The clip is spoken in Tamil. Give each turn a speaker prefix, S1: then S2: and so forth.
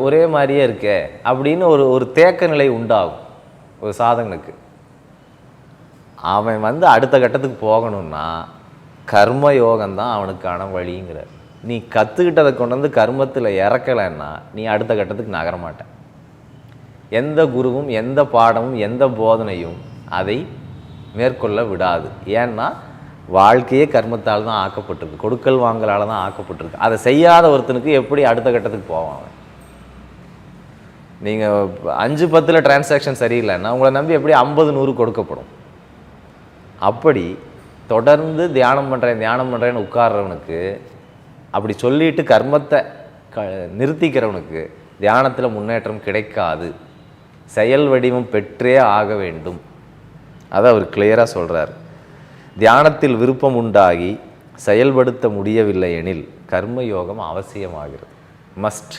S1: ஒரே மாதிரியே இருக்கே அப்படின்னு ஒரு தேக்க நிலை உண்டாகும் ஒரு சாதகனுக்கு. அவன் வந்து அடுத்த கட்டத்துக்கு போகணும்னா கர்ம யோகம்தான் அவனுக்கான வழிங்கிறார். நீ கற்றுக்கிட்டதை கொண்டு வந்து கர்மத்தில் இறக்கலைன்னா நீ அடுத்த கட்டத்துக்கு நகரமாட்டேன். எந்த குருவும் எந்த பாடமும் எந்த போதனையும் அதை மேற்கொள்ள விடாது. ஏன்னா வாழ்க்கையே கர்மத்தால் தான் ஆக்கப்பட்டிருக்கு, கொடுக்கல் வாங்கலால் தான் ஆக்கப்பட்டிருக்கு. அதை செய்யாத ஒருத்தனுக்கு எப்படி அடுத்த கட்டத்துக்கு போவான்? நீங்கள் 5-10 டிரான்சாக்ஷன் சரியில்லைன்னா உங்களை நம்பி எப்படி 50-100 கொடுக்கப்படும்? அப்படி தொடர்ந்து தியானம் பண்ணுறேன்னு உட்கார்றவனுக்கு, அப்படி சொல்லிட்டு கர்மத்தை நிறுத்திக்கிறவனுக்கு தியானத்தில் முன்னேற்றம் கிடைக்காது. செயல் வடிவம் பெற்றே ஆக வேண்டும். அதை அவர் கிளியராக சொல்கிறார். தியானத்தில் விருப்பம் உண்டாகி செயல்படுத்த முடியவில்லை எனில் கர்மயோகம் அவசியமாகிறது. மஸ்ட்.